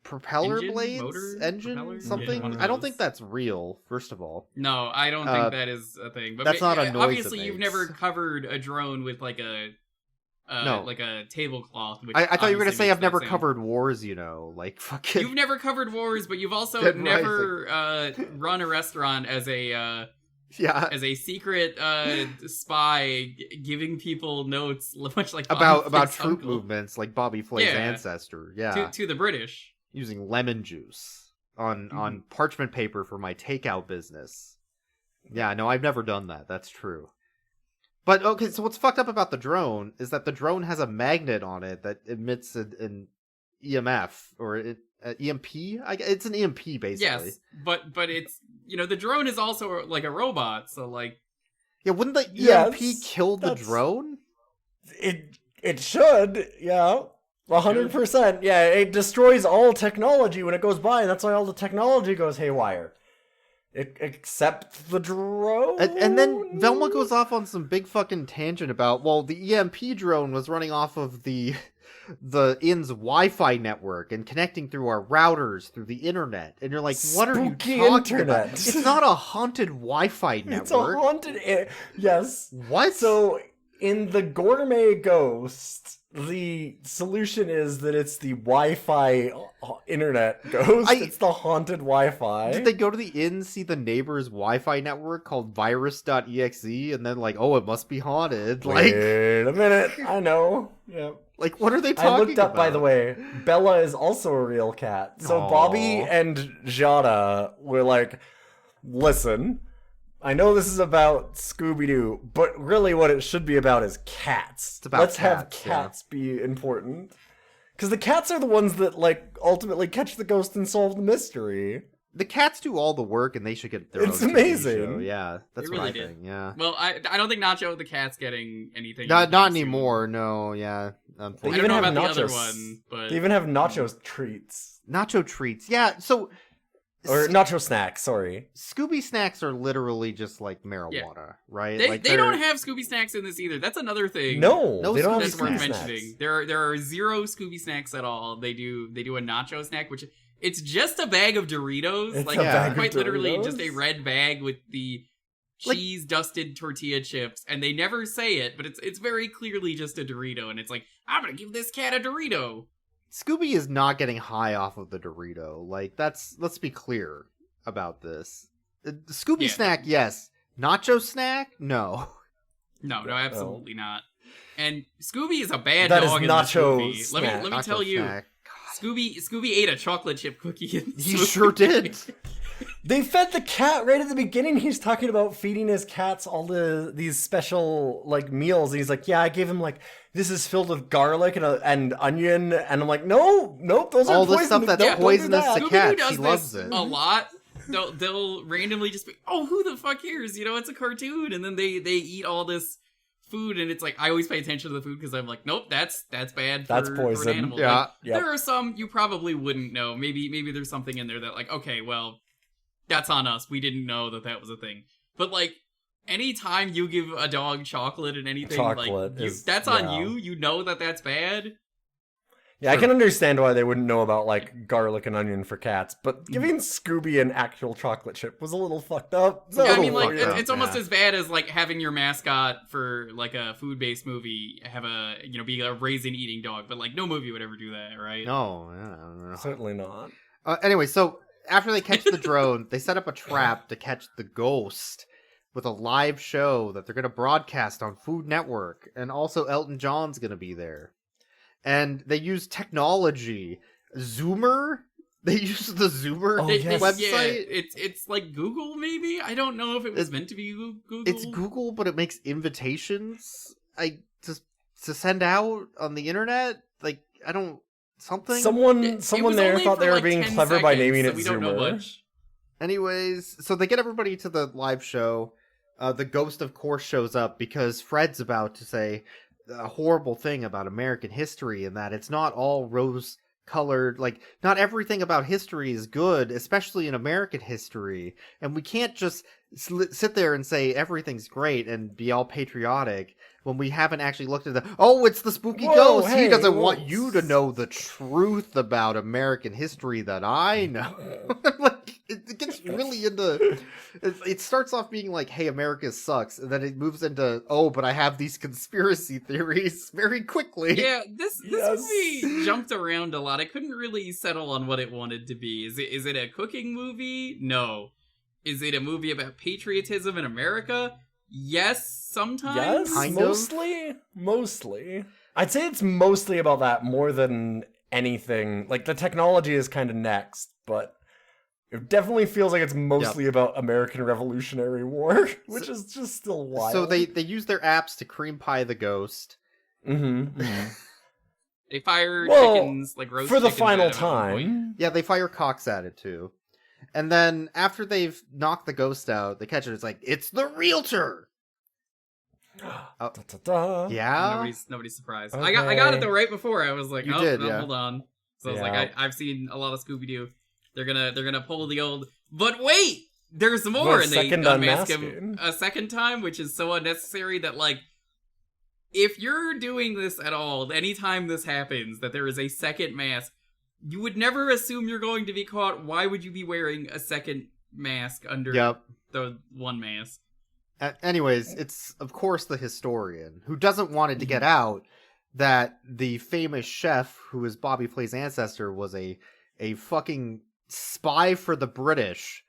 propeller Engine? blades? Motor? Engine? Propeller? Something? Yeah, one of I don't those. think that's real, first of all. No, I don't think that is a thing. But that's not a noise obviously, it you've makes. never covered a drone with like a No. like a tablecloth. Which I thought you were going to obviously say makes I've never that sound. covered wars, like fucking... You've never covered wars, but you've also Dead never run a restaurant as a yeah. as a secret spy giving people notes, much like About Bobby Flay's troop uncle, movements like Bobby Flay's Yeah. ancestor. Yeah. to the British. Using lemon juice on parchment paper for my takeout business. Yeah, no, I've never done that. That's true. But okay, so what's fucked up about the drone is that the drone has a magnet on it that emits an EMF or EMP. It's an EMP basically. Yes, but it's the drone is also like a robot, so like Yeah, wouldn't the Yes, EMP kill the that's- drone? It should, yeah. 100%. Yeah, it destroys all technology when it goes by, and that's why all the technology goes haywire. Except the drone. And then Velma goes off on some big fucking tangent about, well, the EMP drone was running off of the inn's Wi-Fi network and connecting through our routers through the internet. And you're like, what are you Spooky talking internet. about? It's not a haunted Wi-Fi network. It's a haunted. Yes. What? So in the Gourmet Ghost, the solution is that it's the Wi-Fi internet ghost. It's the haunted Wi-Fi. Did they go to the inn, see the neighbor's Wi-Fi network called virus.exe, and then like, oh, it must be haunted? Like, Wait a minute. I know. Yeah. like what are they talking I looked up, by the about? way, Bella is also a real cat. So Aw. Bobby and Giada were like, listen, I know this is about Scooby-Doo, but really what it should be about is cats. It's about Let's have cats, yeah. cats be important. Because the cats are the ones that, like, ultimately catch the ghost and solve the mystery. the cats do all the work, and they should get their It's own TV amazing. show. Yeah, that's They what really I did. think. Yeah, Well, I don't think Nacho the cat's getting anything. not anytime soon. anymore. No, yeah. They I Unfortunately. don't know have about the other nachos. one, but They even have nacho treats. Nacho treats. Yeah, so Or nacho snacks, sorry. Scooby snacks are literally just like marijuana, right? they Like they they're- don't have Scooby snacks in this either. That's another thing. No, they don't have That's worth Scooby mentioning. snacks. There are zero Scooby snacks at all. They do a nacho snack, which it's just a bag of Doritos, It's like a bag of quite literally just a Doritos? red bag with the Like- cheese dusted tortilla chips, and they never say it, but it's very clearly just a Dorito, and it's like, I'm gonna give this cat a Dorito. Scooby is not getting high off of the Dorito. Like let's be clear about this. The Scooby Yeah. snack, yes. Nacho snack, no. No, absolutely not. And Scooby is a bad That is dog in nacho this movie. Let me Nacho tell you, snack. Scooby ate a chocolate chip cookie. In this He movie. sure did. They fed the cat right at the beginning. He's talking about feeding his cats all these special like meals. And he's like, "Yeah, I gave him like this is filled with garlic and onion." And I'm like, "No, nope, those All are the poison. stuff that's Don't do poisonous that." to Scooby-Doo cats. does He loves this it. a lot. They'll randomly just be, oh, who the fuck cares? You know, it's a cartoon, and then they eat all this food, and it's like I always pay attention to the food because I'm like, nope, that's bad. That's for poison. an animal. Yeah. Like, Yep. There are some you probably wouldn't know. Maybe there's something in there that like, okay, well, that's on us. We didn't know that was a thing. But like, anytime you give a dog chocolate and anything, Chocolate like is- that's on yeah. you. You know that's bad. Yeah, I can understand why they wouldn't know about like garlic and onion for cats, but giving Scooby an actual chocolate chip was a little fucked up. It's a Yeah, I little mean, like fucked up, it's almost yeah. as bad as like having your mascot for like a food-based movie have a be a raisin-eating dog, but like no movie would ever do that, right? No, no. Certainly not. Anyway, so after they catch the drone, they set up a trap to catch the ghost with a live show that they're going to broadcast on Food Network, and also Elton John's going to be there. And they use technology. Zoomer? They use the Zoomer Oh, They- yes. website. Yeah, it's like Google, maybe. I don't know if it was meant to be Google. It's Google, but it makes invitations to send out on the internet. Like, I don't... Something? Someone It was there only thought for, they were like, being 10 clever by seconds, naming so it we don't know Zoomer. much. Anyways, so they get everybody to the live show. The ghost, of course, shows up because Fred's about to say a horrible thing about American history and that it's not all rose-colored. Like, not everything about history is good, especially in American history. And we can't just sit there and say everything's great and be all patriotic when we haven't actually looked at it's the spooky Whoa, ghost. hey, He doesn't whoa. want you to know the truth about American history that I know. Like, it gets really into... It starts off being like, hey, America sucks, and then it moves into, but I have these conspiracy theories very quickly. Yeah, this Yes. movie jumped around a lot. I couldn't really settle on what it wanted to be. Is it a cooking movie? No. Is it a movie about patriotism in America? Yes, sometimes. Yes, Kind of. mostly. I'd say it's mostly about that more than anything. Like the technology is kind of next, but it definitely feels like it's mostly about American Revolutionary War, which is just still wild. So they use their apps to cream pie the ghost. Mm-hmm. They fire Well, chickens, like roast for the chickens final at it at one point. time. Yeah, they fire cocks at it too. And then after they've knocked the ghost out, they catch it. It's like, it's the realtor. Da-da-da. Yeah. Nobody's surprised. I got it though right before. I was like, You oh, did, no, yeah. hold on. So I was Yeah. like, I've seen a lot of Scooby-Doo. They're gonna pull the old. But wait, there's more, The and they second unmask him unmasking. a second time, which is so unnecessary that like, if you're doing this at all, anytime this happens, that there is a second mask, you would never assume you're going to be caught. Why would you be wearing a second mask under Yep. the one mask? Anyways, it's of course the historian who doesn't want it to get out that the famous chef, who is Bobby Flay's ancestor, was a fucking spy for the British,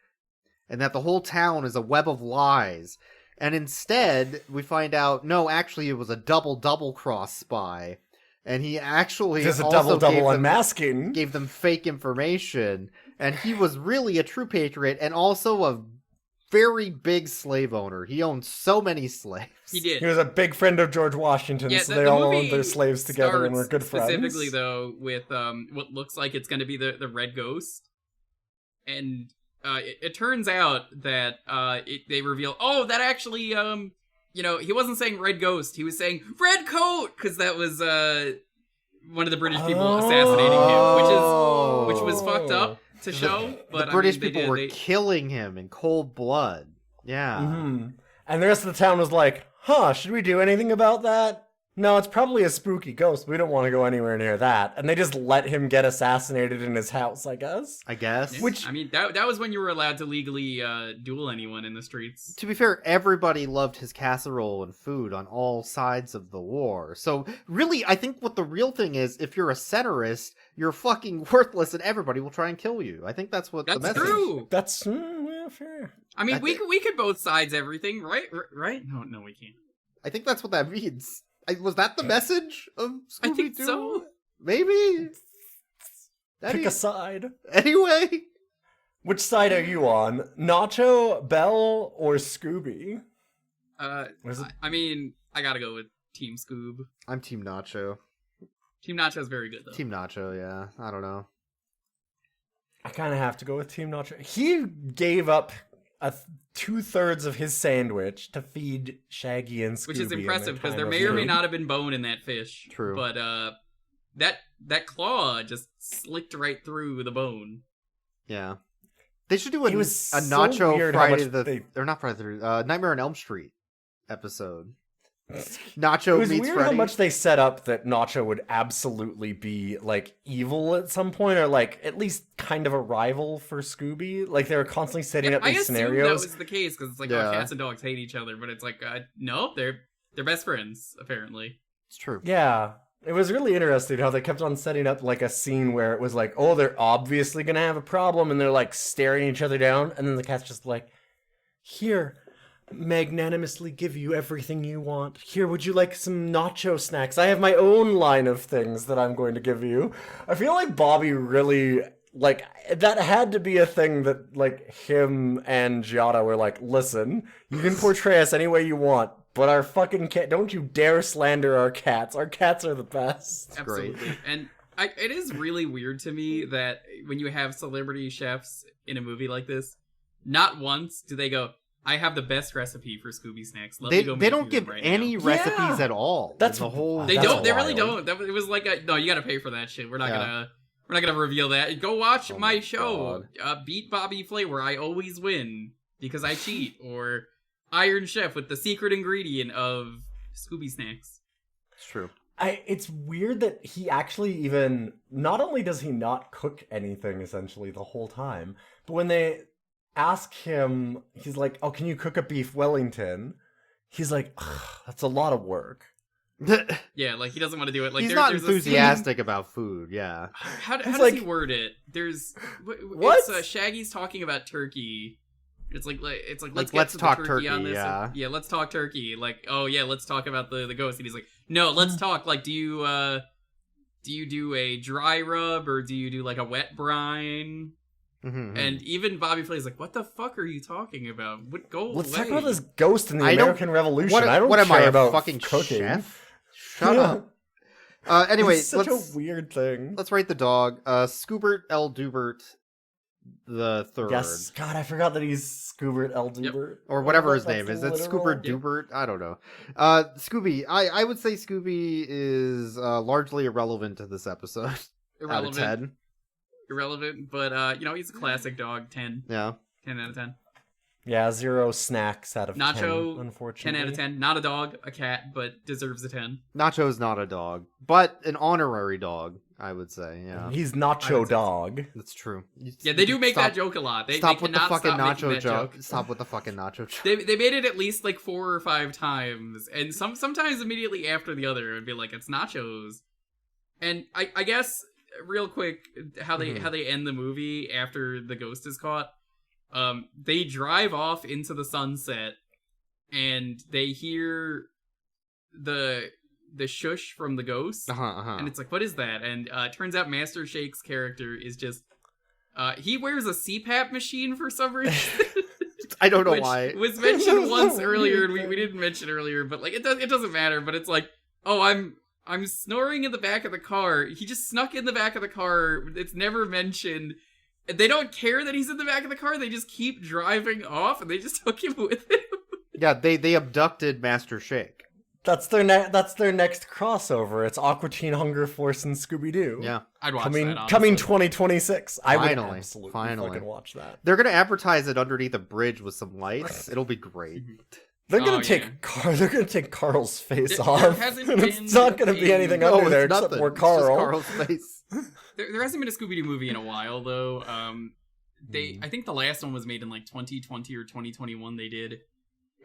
and that the whole town is a web of lies. And instead, we find out, no, actually, it was a double cross spy, and he actually There's a also double unmasking. gave them fake information, and he was really a true patriot and also a very big slave owner. He owned so many slaves. He did. He was a big friend of George Washington, Yeah, so the they all movie owned their slaves together and were good friends. Specifically, though, with what looks like it's going to be the Red Ghost, and it turns out that they reveal, that actually, he wasn't saying red ghost, he was saying red coat, because that was one of the British people assassinating him, which was fucked up to show. But the British people were killing him in cold blood. Yeah. Mm-hmm. And the rest of the town was like, should we do anything about that? No, it's probably a spooky ghost. We don't want to go anywhere near that. And they just let him get assassinated in his house, I guess. Which, I mean, that was when you were allowed to legally duel anyone in the streets. To be fair, everybody loved his casserole and food on all sides of the war. So really, I think what the real thing is, if you're a centrist, you're fucking worthless and everybody will try and kill you. I think that's what the message is. That's true. That's fair. I mean, we could both sides everything, right? Right? No, we can't. I think that's what that means. Was that the message of Scooby-Doo? I think so. Maybe? Pick a side. Anyway. Which side are you on? Nacho, Belle, or Scooby? I mean, I gotta go with Team Scoob. I'm Team Nacho. Team Nacho's very good, though. Team Nacho, yeah. I don't know. I kind of have to go with Team Nacho. He gave up 2/3 of his sandwich to feed Shaggy and Scooby. Which is impressive, because there may or may not have been bone in that fish. True. But that claw just slicked right through the bone. Yeah. They should do a Nacho Nightmare on Elm Street episode. Nacho it was meets weird Freddy. how much they set up that Nacho would absolutely be like evil at some point, or like at least kind of a rival for Scooby. Like they were constantly setting up these scenarios. I assumed that was the case, because it's like cats and dogs hate each other, but it's like no, they're best friends apparently. It's true. Yeah, it was really interesting how they kept on setting up like a scene where it was like, oh, they're obviously gonna have a problem, and they're like staring each other down, and then the cat's just like, here. Magnanimously give you everything you want. Here, would you like some nacho snacks? I have my own line of things that I'm going to give you. I feel like Bobby really, like, that had to be a thing that, like, him and Giada were like, listen, you can portray us any way you want, but our fucking cat, don't you dare slander our cats. Our cats are the best. Absolutely. Great. And it is really weird to me that when you have celebrity chefs in a movie like this, not once do they go, I have the best recipe for Scooby snacks. They don't give any recipes at all. That's the whole. They don't. They really don't. It was like, no, you got to pay for that shit. We're not gonna reveal that. Go watch my show, Beat Bobby Flay, where I always win because I cheat, or Iron Chef with the secret ingredient of Scooby snacks. It's true. It's weird that he actually even, not only does he not cook anything essentially the whole time, but when they ask him, he's like, oh, can you cook a beef Wellington? He's like, that's a lot of work. Yeah, like he doesn't want to do it. Like he's not enthusiastic about food. Yeah. How does he word it? There's what? It's, Shaggy's talking about turkey. It's like let's get to talk the turkey on this. Yeah. Yeah, let's talk turkey. Like, oh yeah, let's talk about the ghost. And he's like, no, let's talk. Like, do you do a dry rub, or do you do like a wet brine? Mm-hmm. And even Bobby Flay's like, what the fuck are you talking about? Let's talk about this ghost in the American Revolution. What I am I, about fucking cooking. Chef? Shut up. Anyway, it's such a weird thing. Let's rate the dog. Scoobert L. Dubert the third. Yes, God, I forgot that he's Scoobert L. Dubert. Yep. Or whatever his name is. It's Scoobert Dubert? I don't know. Scooby. I would say Scooby is largely irrelevant to this episode. Irrelevant. Out of 10. Irrelevant, but he's a classic dog. 10. Yeah. 10 out of 10. Yeah, 0 snacks out of Nacho, 10, unfortunately. 10 out of 10. Not a dog, a cat, but deserves a 10. Nacho's not a dog, but an honorary dog, I would say. Yeah. He's Nacho Dog. That's true. Yeah, they do make that joke a lot. They stop with the fucking Nacho joke. Stop with the fucking Nacho joke. They made it at least like 4 or 5 times, and sometimes immediately after the other, it'd be like, it's Nachos. And I guess real quick, how they end the movie after the ghost is caught. They drive off into the sunset, and they hear the shush from the ghost, and it's like, what is that? And it turns out Master Shake's character is just he wears a CPAP machine for some reason. I don't know why. It was mentioned once earlier, and we didn't mention earlier, but like it doesn't matter. But it's like, oh, I'm snoring in the back of the car. He just snuck in the back of the car. It's never mentioned. they don't care that he's in the back of the car. They just keep driving off, and they just took him with them. Yeah, they abducted Master Shake. That's their next crossover. It's Aqua Teen Hunger Force and Scooby-Doo. Yeah. I'd watch that, honestly. Coming 2026. I would Finally. absolutely Finally. fucking watch that. They're gonna advertise it underneath a bridge with some lights. It'll be great. They're gonna Oh, take yeah. They're gonna take Carl's face There off. hasn't and been it's not gonna be a- anything No, under there it's except nothing. for It's just Carl. Carl's face. There hasn't been a Scooby-Doo movie in a while, though. I think the last one was made in like 2020 or 2021. They did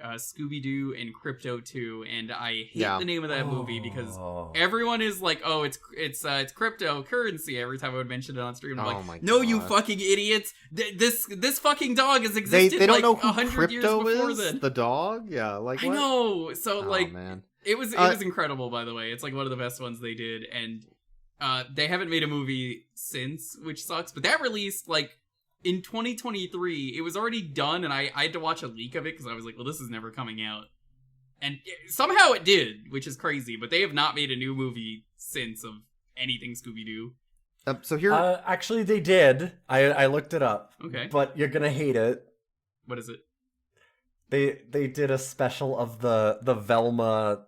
Scooby-Doo and Crypto 2, and I hate the name of that movie because everyone is like, "Oh, it's cryptocurrency." Every time I would mention it on stream, I'm like, "No, you fucking idiots! This fucking dog has existed They don't like know who 100 years Crypto before is? then." The dog? Yeah, like what? I know. So like, man. it was incredible. By the way, it's like one of the best ones they did, and they haven't made a movie since, which sucks. But that released like in 2023. It was already done, and I had to watch a leak of it because I was like, well, this is never coming out. And somehow it did, which is crazy. But they have not made a new movie since of anything Scooby-Doo. So here, Actually, they did. I looked it up. Okay. But you're gonna hate it. What is it? They did a special of the Velma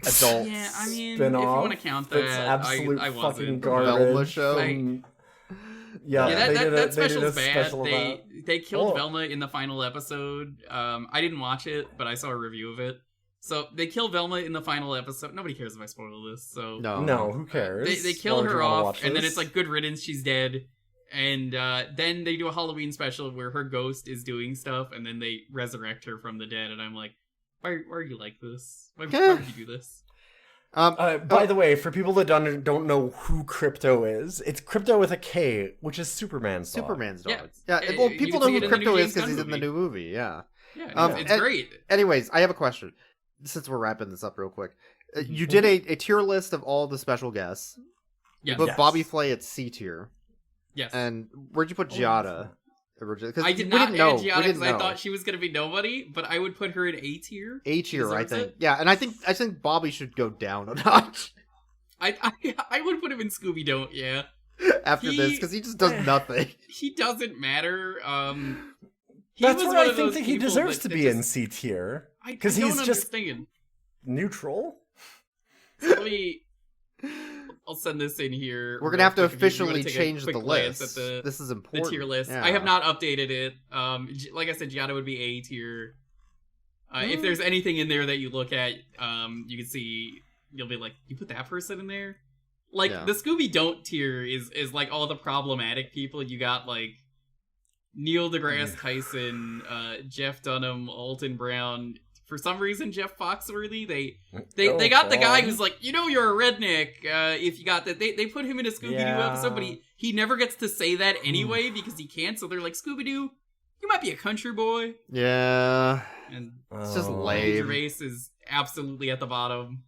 adult Yeah, I mean, spin-off. if you want to count that, It's absolute I fucking wasn't. garbage. Velma show. Yeah, they did that a special's bad. special of that. They killed Oh. Velma in the final episode. I didn't watch it, but I saw a review of it. So they kill Velma in the final episode. Nobody cares if I spoil this. So No, who cares? They kill Why would her you wanna off, watch and then this? it's like good riddance. She's dead. And then they do a Halloween special where her ghost is doing stuff, and then they resurrect her from the dead. And I'm like, why are you like this? Why would you do this? By the way, for people that don't know who Crypto is, it's Crypto with a K, which is Superman's dog. Superman's dog. Yeah. Yeah, well, You people can know see who it in the Crypto new is James because Gunn he's in the new movie. Yeah. Yeah, it's great. Anyways, I have a question. Since we're wrapping this up real quick, you did a tier list of all the special guests. Yes. You put Bobby Flay at C tier. Yes. And where'd you put Giada? I did not add Giada because I thought she was going to be nobody, but I would put her in A tier. A tier, I think. It. Yeah, and I think Bobby should go down a notch. I would put him in Scooby-Doo, yeah. After this, because he just does nothing. He doesn't matter. That's where I think that he deserves to be in C tier. Because he's just neutral. So let me... I'll send this in here. We're gonna have to if you wanna officially take a change quick the glance list. at This is important. The tier list. Yeah. I have not updated it. Like I said, Giada would be A tier. If there's anything in there that you look at, you can see, you'll be like, you put that person in there? Like, the Scooby Don't tier is like all the problematic people. You got like Neil deGrasse Tyson, Jeff Dunham, Alton Brown. For some reason, Jeff Foxworthy, they got the guy who's like, you're a redneck. If you got that, they put him in a Scooby-Doo episode, but he never gets to say that anyway because he can't. So they're like, Scooby-Doo, you might be a country boy. Yeah, and it's just Ricky lame. Gervais is absolutely at the bottom.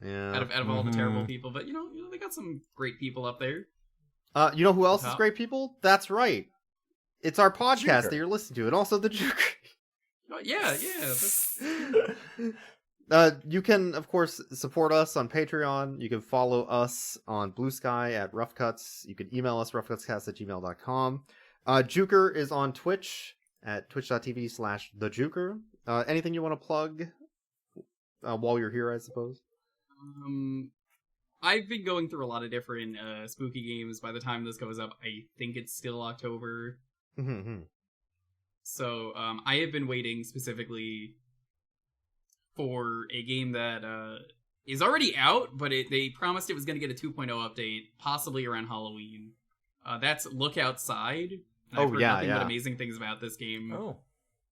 Yeah, out of all the terrible people, but they got some great people up there. You know who else is great people? That's right. It's our podcast Jewker. that you're listening to, and also the Jewker. Yeah. You can, of course, support us on Patreon. You can follow us on Blue Sky at Rough Cuts. You can email us roughcutscast@gmail.com. Jewker is on Twitch at twitch.tv/thejewker. Anything you want to plug while you're here, I suppose? I've been going through a lot of different spooky games. By the time this goes up, I think it's still October. So I have been waiting specifically for a game that is already out, but they promised it was going to get a 2.0 update, possibly around Halloween. That's Look Outside. And I've heard nothing but amazing things about this game.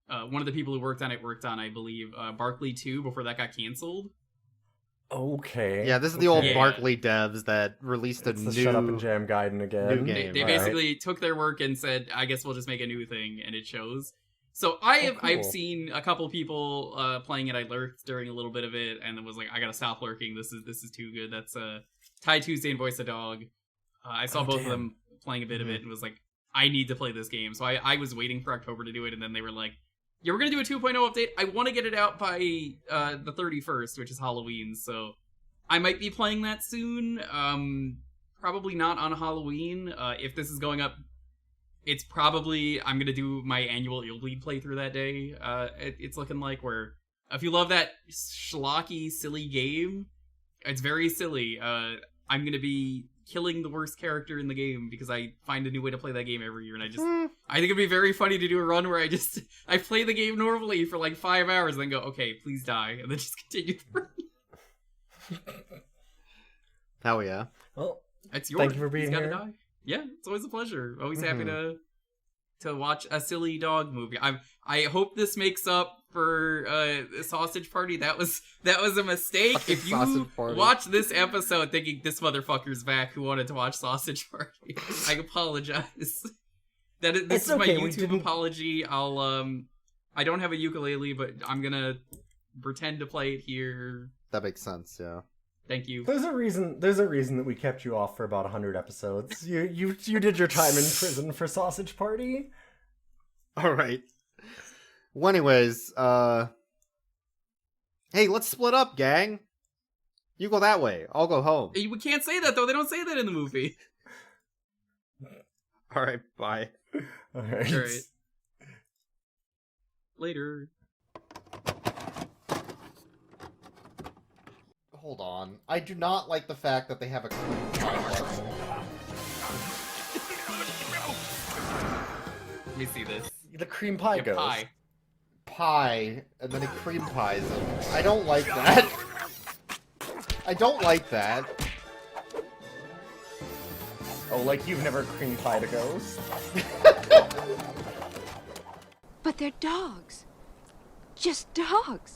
One of the people who worked on, I believe, Barkley 2 before that got canceled. Okay. Yeah, this is the old Barkley devs that released a new Shut Up and Jam Gaiden again. New game. They basically took their work and said, I guess we'll just make a new thing, and it shows. So I've seen a couple people playing it. I lurked during a little bit of it, and then was like, I gotta stop lurking. This is too good. That's Ty Tuesday and Voice a Dog. I saw both of them playing a bit of it, and was like, I need to play this game. So I was waiting for October to do it, and then they were like, yeah, we're going to do a 2.0 update. I want to get it out by the 31st, which is Halloween, so I might be playing that soon. Probably not on Halloween. If this is going up it's probably I'm gonna do my annual Eel Bleed playthrough that day. It's looking like where if you love that schlocky, silly game, it's very silly. I'm gonna be killing the worst character in the game because I find a new way to play that game every year, and I think it'd be very funny to do a run where I play the game normally for like 5 hours, and then go, okay, please die, and then just continue the run. Hell yeah. Well, it's yours. thank you for being He's gotta here. die. Yeah, it's always a pleasure. Always happy to watch a silly dog movie. I hope this makes up for Sausage Party. That was a mistake. Fucking If you Sausage Party. watch this episode thinking this motherfucker's back who wanted to watch Sausage Party, I apologize. This It's is my okay, we YouTube didn't- apology. I don't have a ukulele, but I'm gonna pretend to play it here. That makes sense, yeah. Thank you. There's a reason that we kept you off for about 100 episodes. You did your time in prison for Sausage Party. Alright. Well, anyways, hey, let's split up, gang. You go that way. I'll go home. We can't say that though. They don't say that in the movie. Alright, bye. Alright. All right. Later. Hold on. I do not like the fact that they have a cream pie button. Let me see this. The cream pie Yeah, goes. pie. Pie, and then it cream pies them. I don't like that. I don't like that. Oh, like you've never cream pied a ghost? But they're dogs. Just dogs.